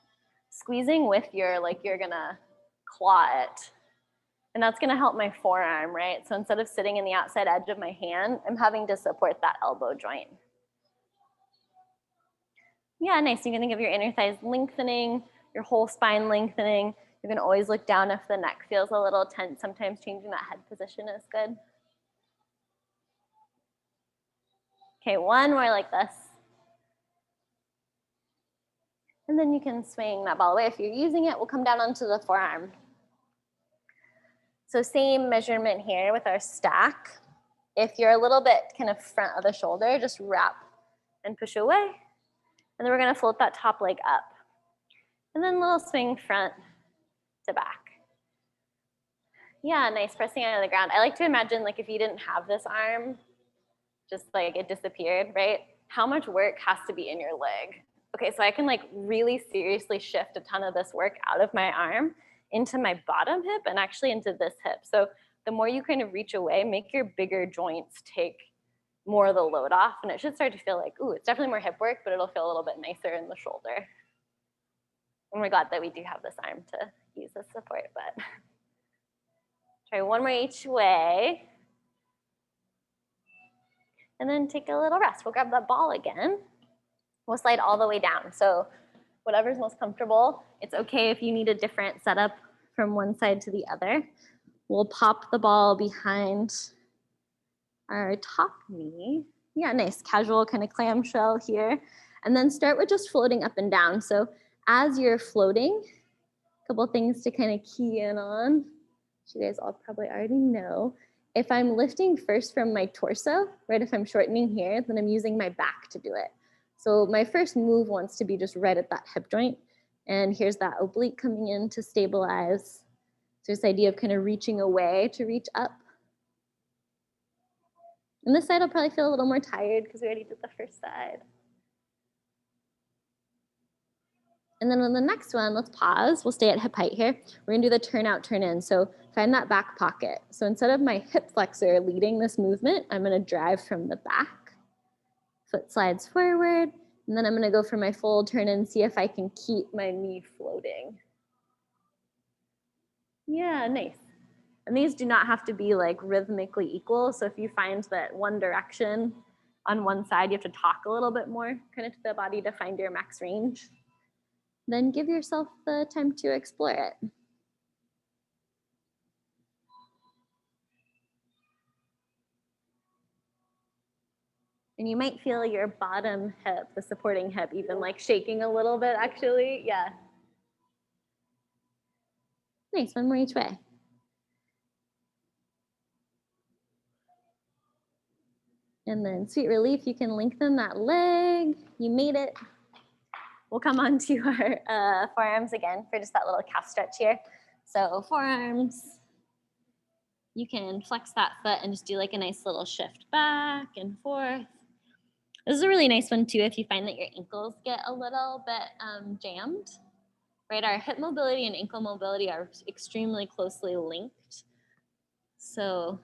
squeezing with your, like you're gonna claw it. And that's gonna help my forearm, right? So instead of sitting in the outside edge of my hand, I'm having to support that elbow joint. Yeah, nice. You can think of your inner thighs lengthening, your whole spine lengthening. You can always look down if the neck feels a little tense. Sometimes changing that head position is good. Okay, one more like this. And then you can swing that ball away. If you're using it, we'll come down onto the forearm. So same measurement here with our stack. If you're a little bit kind of front of the shoulder, just wrap and push away. And then we're gonna float that top leg up. And then a little swing front to back. Yeah, nice, pressing out of the ground. I like to imagine like if you didn't have this arm, just like it disappeared, right? How much work has to be in your leg? Okay, so I can like really seriously shift a ton of this work out of my arm into my bottom hip and actually into this hip. So the more you kind of reach away, make your bigger joints take more of the load off, and it should start to feel like, ooh, it's definitely more hip work, but it'll feel a little bit nicer in the shoulder. And we're glad that we do have this arm to use as support, but try one more each way. And then take a little rest. We'll grab that ball again. We'll slide all the way down. So whatever's most comfortable. It's okay if you need a different setup from one side to the other. We'll pop the ball behind our top knee. Yeah, nice, casual kind of clamshell here. And then start with just floating up and down. So as you're floating, a couple things to kind of key in on, which you guys all probably already know. If I'm lifting first from my torso, right, if I'm shortening here, then I'm using my back to do it. So my first move wants to be just right at that hip joint. And here's that oblique coming in to stabilize. So this idea of kind of reaching away to reach up. And this side will probably feel a little more tired because we already did the first side. And then on the next one, let's pause. We'll stay at hip height here. We're gonna do the turn out, turn in. So find that back pocket. So instead of my hip flexor leading this movement, I'm gonna drive from the back. Foot slides forward. And then I'm gonna go for my full turn in, see if I can keep my knee floating. Yeah, nice. And these do not have to be like rhythmically equal. So if you find that one direction on one side, you have to talk a little bit more kind of to the body to find your max range, then give yourself the time to explore it. And you might feel your bottom hip, the supporting hip, even like shaking a little bit actually. Yeah. Nice, one more each way. And then sweet relief, you can lengthen that leg. You made it. We'll come on to our forearms again for just that little calf stretch here. So forearms, you can flex that foot and just do like a nice little shift back and forth. This is a really nice one too if you find that your ankles get a little bit jammed, right? Our hip mobility and ankle mobility are extremely closely linked. So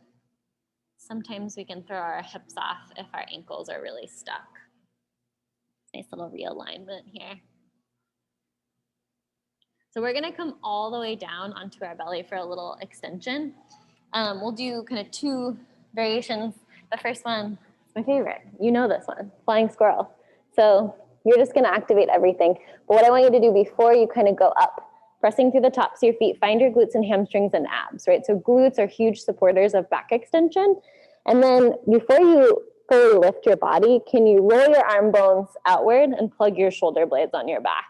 sometimes we can throw our hips off if our ankles are really stuck. Nice little realignment here. So we're gonna come all the way down onto our belly for a little extension. We'll do kind of two variations. The first one is my favorite. You know this one, flying squirrel. So you're just gonna activate everything. But what I want you to do before you kind of go up, pressing through the tops of your feet, find your glutes and hamstrings and abs, right? So glutes are huge supporters of back extension. And then before you fully lift your body, can you roll your arm bones outward and plug your shoulder blades on your back?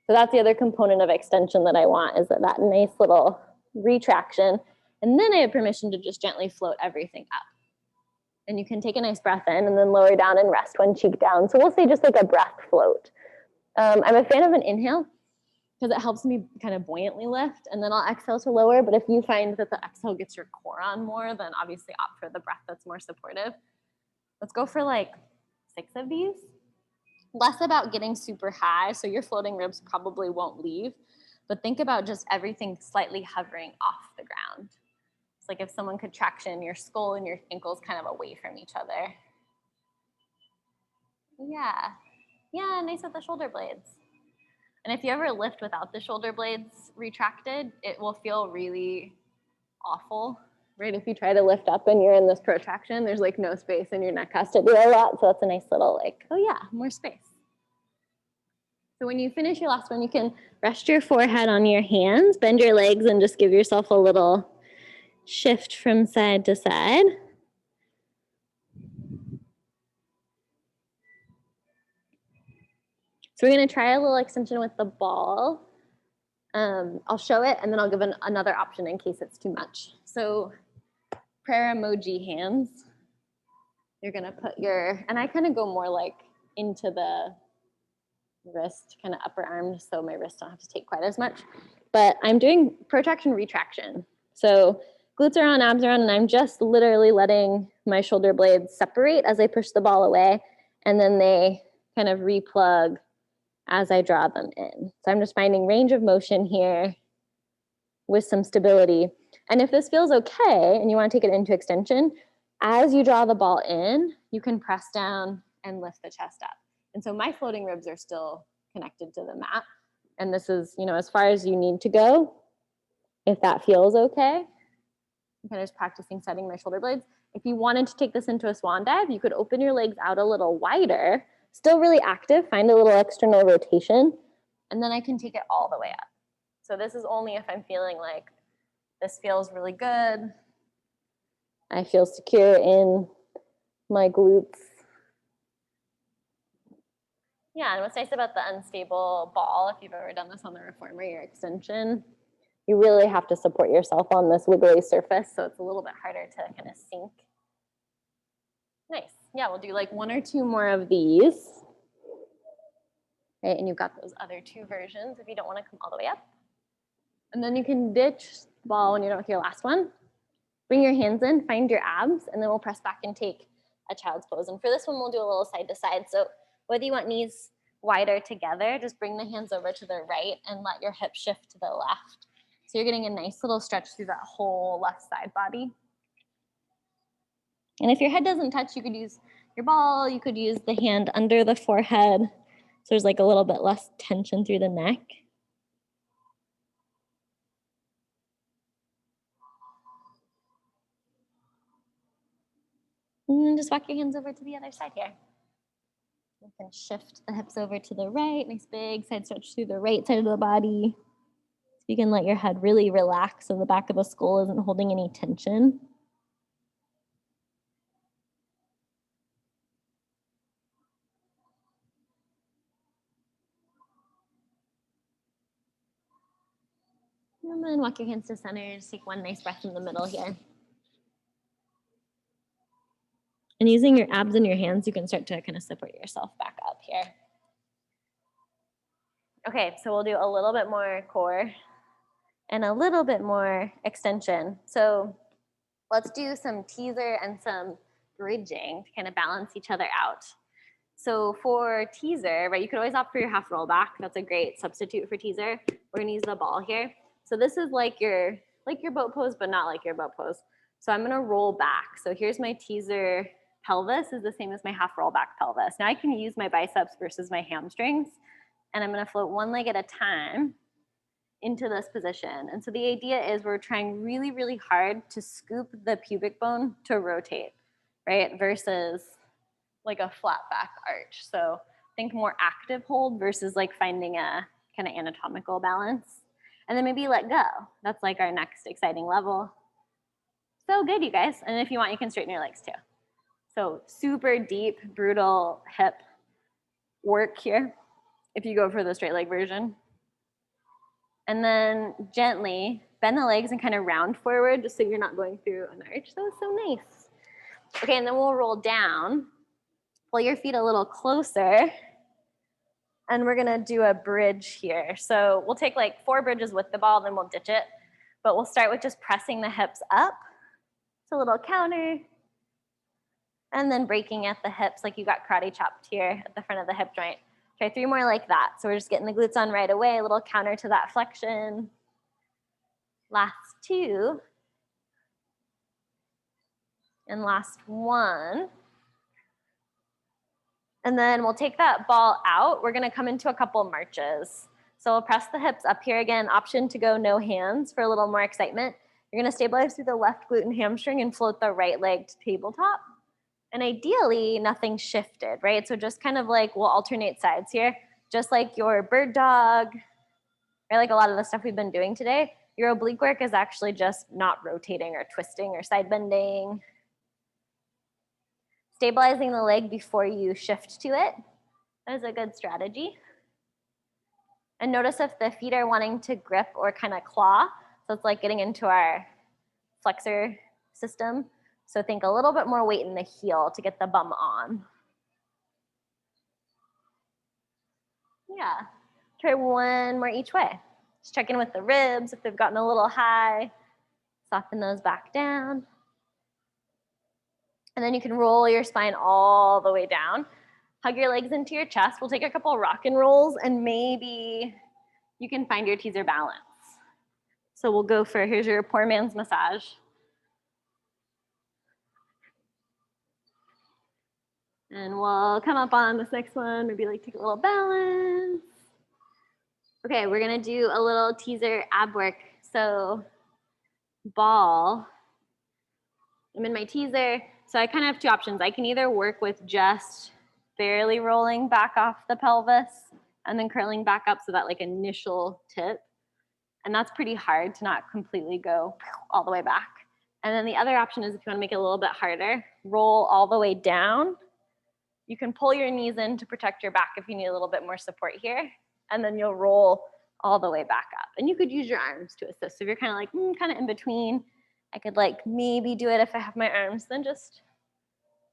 So that's the other component of extension that I want, is that nice little retraction. And then I have permission to just gently float everything up. And you can take a nice breath in and then lower down and rest one cheek down. So we'll say just like a breath float. I'm a fan of an inhale because it helps me kind of buoyantly lift, and then I'll exhale to lower. But if you find that the exhale gets your core on more, then obviously opt for the breath that's more supportive. Let's go for like 6 of these. Less about getting super high, so your floating ribs probably won't leave, but think about just everything slightly hovering off the ground. It's like if someone could traction your skull and your ankles kind of away from each other. Yeah, nice with the shoulder blades. And if you ever lift without the shoulder blades retracted, it will feel really awful, right? If you try to lift up and you're in this protraction, there's like no space and your neck has to do a lot. So that's a nice little like, oh yeah, more space. So when you finish your last one, you can rest your forehead on your hands, bend your legs, and just give yourself a little shift from side to side. So we're going to try a little extension with the ball. I'll show it, and then I'll give another option in case it's too much. So prayer emoji hands. You're going to put your, and I kind of go more like into the wrist, kind of upper arm, so my wrists don't have to take quite as much. But I'm doing protraction, retraction. So glutes are on, abs are on, and I'm just literally letting my shoulder blades separate as I push the ball away, and then they kind of replug as I draw them in. So I'm just finding range of motion here with some stability. And if this feels okay and you want to take it into extension, as you draw the ball in, you can press down and lift the chest up. And so my floating ribs are still connected to the mat. And this is, as far as you need to go, if that feels okay. I'm kind of just practicing setting my shoulder blades. If you wanted to take this into a swan dive, you could open your legs out a little wider, still really active, find a little external rotation, and then I can take it all the way up. So this is only if I'm feeling like This feels really good. I feel secure in my glutes. Yeah, and what's nice about the unstable ball, if you've ever done this on the reformer, your extension, you really have to support yourself on this wiggly surface, so it's a little bit harder to kind of sink. Nice. Yeah, we'll do like 1 or 2 more of these. Right, and you've got those other 2 versions if you don't want to come all the way up. And then you can ditch the ball when you're done with your last one. Bring your hands in, find your abs, and then we'll press back and take a child's pose. And for this one, we'll do a little side to side. So whether you want knees wider together, just bring the hands over to the right and let your hips shift to the left. So you're getting a nice little stretch through that whole left side body. And if your head doesn't touch, you could use your ball, you could use the hand under the forehead. So there's like a little bit less tension through the neck. And then just walk your hands over to the other side here. You can shift the hips over to the right, nice big side stretch through the right side of the body. So you can let your head really relax so the back of the skull isn't holding any tension. And then walk your hands to center. Just take one nice breath in the middle here. And using your abs and your hands, you can start to kind of support yourself back up here. Okay, so we'll do a little bit more core and a little bit more extension. So let's do some teaser and some bridging to kind of balance each other out. So for teaser, right, you could always opt for your half roll back. That's a great substitute for teaser. We're gonna use the ball here. So this is like your boat pose, but not like your boat pose. So I'm gonna roll back. So here's my teaser pelvis is the same as my half roll back pelvis. Now I can use my biceps versus my hamstrings, and I'm gonna float one leg at a time into this position. And so the idea is we're trying really, really hard to scoop the pubic bone to rotate, right? Versus like a flat back arch. So think more active hold versus like finding a kind of anatomical balance. And then maybe let go. That's like our next exciting level. So good, you guys. And if you want, you can straighten your legs too. So super deep, brutal hip work here if you go for the straight leg version. And then gently bend the legs and kind of round forward just so you're not going through an arch. That was so nice. Okay, and then we'll roll down. Pull your feet a little closer. And we're gonna do a bridge here. So we'll take like 4 bridges with the ball, then we'll ditch it. But we'll start with just pressing the hips up. It's a little counter. And then breaking at the hips like you got karate chopped here at the front of the hip joint. Try 3 more like that. So we're just getting the glutes on right away, a little counter to that flexion. Last 2. And last 1. And then we'll take that ball out. We're gonna come into a couple marches. So we'll press the hips up here again, option to go no hands for a little more excitement. You're gonna stabilize through the left glute and hamstring and float the right leg to tabletop. And ideally, nothing shifted, right? So just kind of like we'll alternate sides here, just like your bird dog, right? Like a lot of the stuff we've been doing today. Your oblique work is actually just not rotating or twisting or side bending. Stabilizing the leg before you shift to it. That is a good strategy. And notice if the feet are wanting to grip or kind of claw. So it's like getting into our flexor system. So think a little bit more weight in the heel to get the bum on. Yeah, try 1 more each way. Just check in with the ribs if they've gotten a little high. Soften those back down. And then you can roll your spine all the way down. Hug your legs into your chest. We'll take a couple rock and rolls and maybe you can find your teaser balance. So we'll go for, here's your poor man's massage. And we'll come up on this next one, maybe like take a little balance. Okay, we're gonna do a little teaser ab work. So ball, I'm in my teaser. So I kind of have 2 options. I can either work with just barely rolling back off the pelvis and then curling back up so that like initial tip. And that's pretty hard to not completely go all the way back. And then the other option is if you want to make it a little bit harder, roll all the way down. You can pull your knees in to protect your back if you need a little bit more support here. And then you'll roll all the way back up. And you could use your arms to assist. So if you're kind of like, kind of in between, I could like maybe do it if I have my arms, then just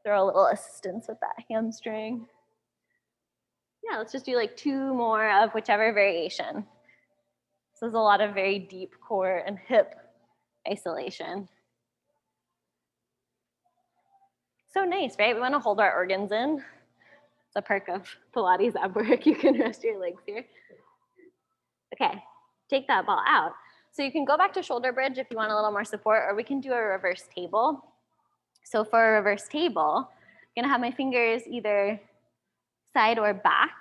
throw a little assistance with that hamstring. Yeah, let's just do like 2 more of whichever variation. So there's a lot of very deep core and hip isolation. So nice, right? We want to hold our organs in. It's a perk of Pilates ab work. You can rest your legs here. Okay, take that ball out. So you can go back to shoulder bridge if you want a little more support, or we can do a reverse table. So for a reverse table, I'm gonna have my fingers either side or back.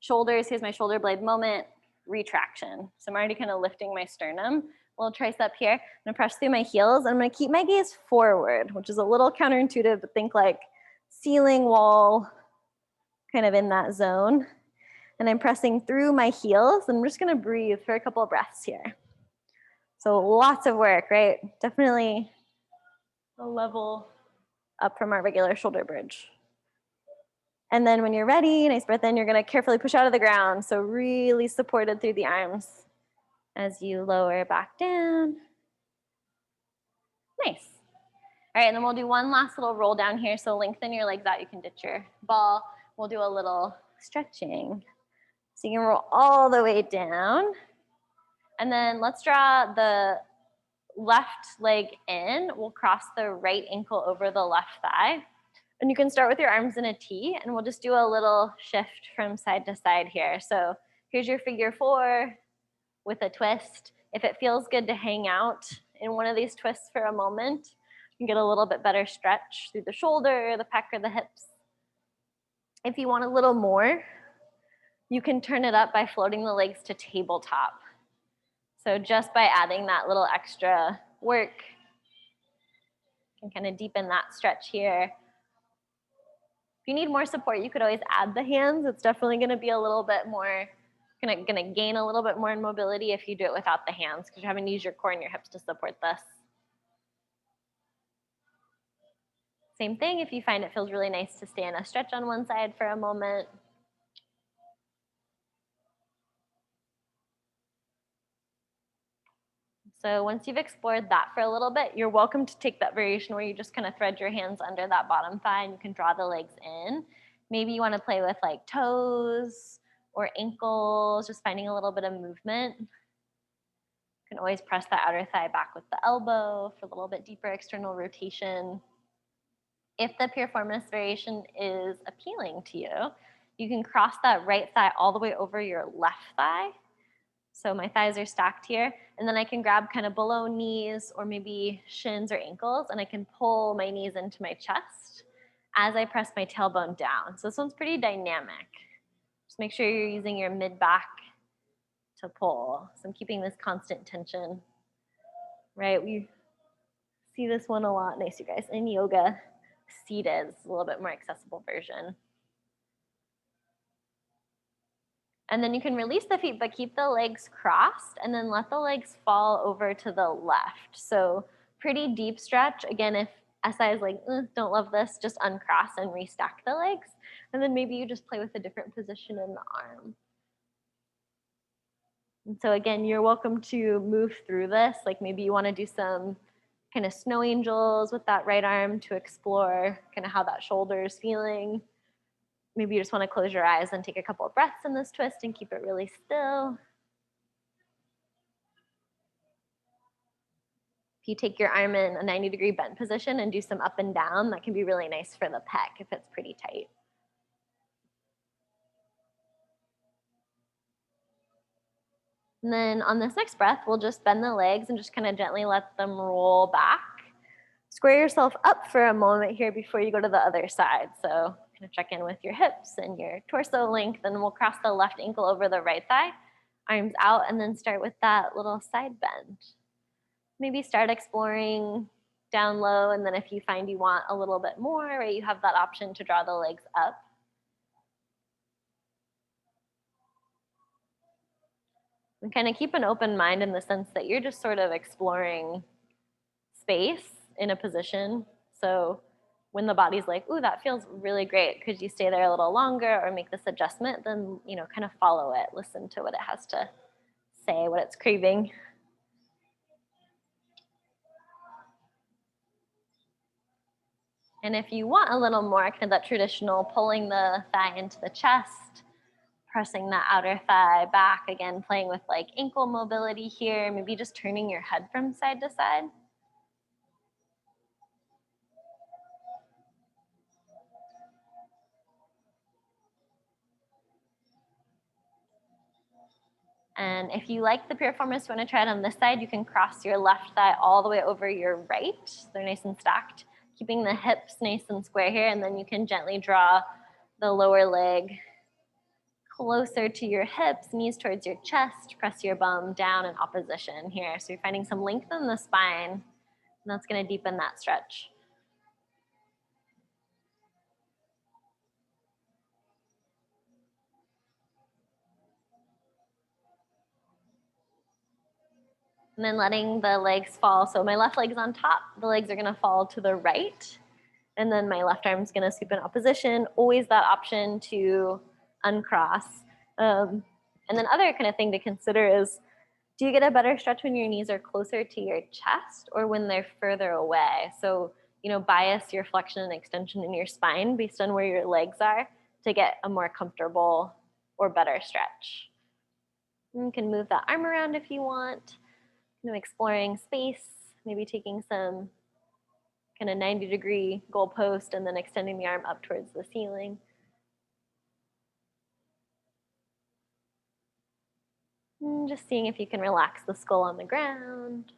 Shoulders, here's my shoulder blade moment, retraction. So I'm already kind of lifting my sternum. Little tricep here. I'm gonna press through my heels. I'm gonna keep my gaze forward, which is a little counterintuitive, but think like ceiling, wall, kind of in that zone. And I'm pressing through my heels. And I'm just gonna breathe for a couple of breaths here. So lots of work, right? Definitely a level up from our regular shoulder bridge. And then when you're ready, nice breath in, you're gonna carefully push out of the ground. So really supported through the arms as you lower back down. Nice. All right, and then we'll do one last little roll down here. So lengthen your legs out. You can ditch your ball. We'll do a little stretching. So you can roll all the way down. And then let's draw the left leg in. We'll cross the right ankle over the left thigh. And you can start with your arms in a T, and we'll just do a little shift from side to side here. So here's your figure 4 with a twist. If it feels good to hang out in one of these twists for a moment, you can get a little bit better stretch through the shoulder, the pec, or the hips. If you want a little more, you can turn it up by floating the legs to tabletop. So just by adding that little extra work, you can kind of deepen that stretch here. If you need more support, you could always add the hands. It's definitely gonna be a little bit more, gonna gain a little bit more in mobility if you do it without the hands, because you're having to use your core and your hips to support this. Same thing, if you find it feels really nice to stay in a stretch on one side for a moment. So once you've explored that for a little bit, you're welcome to take that variation where you just kind of thread your hands under that bottom thigh and you can draw the legs in. Maybe you want to play with like toes or ankles, just finding a little bit of movement. You can always press the outer thigh back with the elbow for a little bit deeper external rotation. If the piriformis variation is appealing to you, you can cross that right thigh all the way over your left thigh. So my thighs are stacked here, and then I can grab kind of below knees or maybe shins or ankles, and I can pull my knees into my chest as I press my tailbone down. So this one's pretty dynamic. Just make sure you're using your mid-back to pull. So I'm keeping this constant tension, right? We see this one a lot. Nice, you guys. In yoga, seated is a little bit more accessible version. And then you can release the feet, but keep the legs crossed and then let the legs fall over to the left. So pretty deep stretch. Again, if SI is like, don't love this, just uncross and restack the legs. And then maybe you just play with a different position in the arm. And so again, you're welcome to move through this. Like maybe you want to do some kind of snow angels with that right arm to explore kind of how that shoulder is feeling. Maybe you just want to close your eyes and take a couple of breaths in this twist and keep it really still. If you take your arm in a 90-degree bent position and do some up and down, that can be really nice for the pec if it's pretty tight. And then on this next breath, we'll just bend the legs and just kind of gently let them roll back. Square yourself up for a moment here before you go to the other side. So kind of check in with your hips and your torso length, and we'll cross the left ankle over the right thigh, arms out, and then start with that little side bend. Maybe start exploring down low, and then if you find you want a little bit more, right, you have that option to draw the legs up. And kind of keep an open mind in the sense that you're just sort of exploring space in a position. So when the body's like, ooh, that feels really great, could you stay there a little longer or make this adjustment? Then, you know, kind of follow it, listen to what it has to say, what it's craving. And if you want a little more kind of that traditional pulling the thigh into the chest, pressing that outer thigh back, again, playing with like ankle mobility here, maybe just turning your head from side to side. And if you like the piriformis, you want to try it on this side, you can cross your left thigh all the way over your right. They're nice and stacked, keeping the hips nice and square here, and then you can gently draw the lower leg closer to your hips, knees towards your chest, press your bum down in opposition here. So you're finding some length in the spine, and that's going to deepen that stretch. And then letting the legs fall. So my left leg's on top, the legs are gonna fall to the right. And then my left arm's gonna sweep in opposition. Always that option to uncross. And then other kind of thing to consider is, do you get a better stretch when your knees are closer to your chest or when they're further away? So, you know, bias your flexion and extension in your spine based on where your legs are to get a more comfortable or better stretch. And you can move that arm around if you want. You know, exploring space, maybe taking some kind of 90-degree goalpost and then extending the arm up towards the ceiling. And just seeing if you can relax the skull on the ground.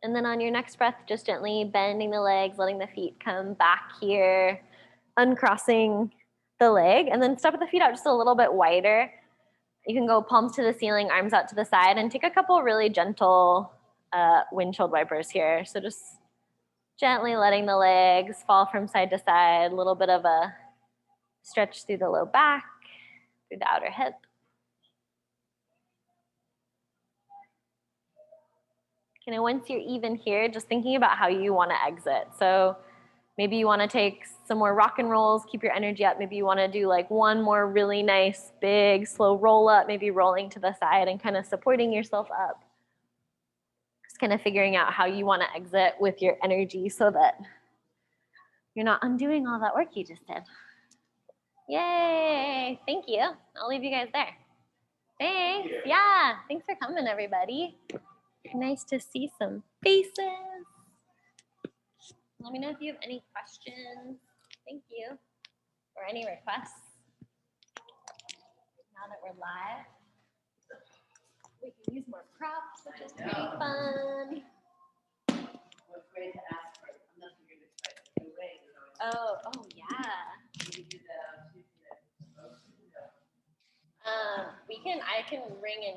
And then on your next breath, just gently bending the legs, letting the feet come back here, uncrossing the leg, and then step the feet out just a little bit wider. You can go palms to the ceiling, arms out to the side, and take a couple really gentle windshield wipers here. So just gently letting the legs fall from side to side, a little bit of a stretch through the low back, through the outer hip. And once you're even here, just thinking about how you want to exit. So maybe you want to take some more rock and rolls, keep your energy up. Maybe you want to do like one more really nice, big, slow roll up, maybe rolling to the side and kind of supporting yourself up. Just kind of figuring out how you want to exit with your energy so that you're not undoing all that work you just did. Yay, thank you. I'll leave you guys there. Thanks, yeah, thanks for coming, everybody. Nice to see some faces. Let me know if you have any questions. Thank you. Or any requests. Now that we're live, we can use more props, which is pretty fun. What's great to ask for, I'm not sure you're the way. Oh yeah. I can ring in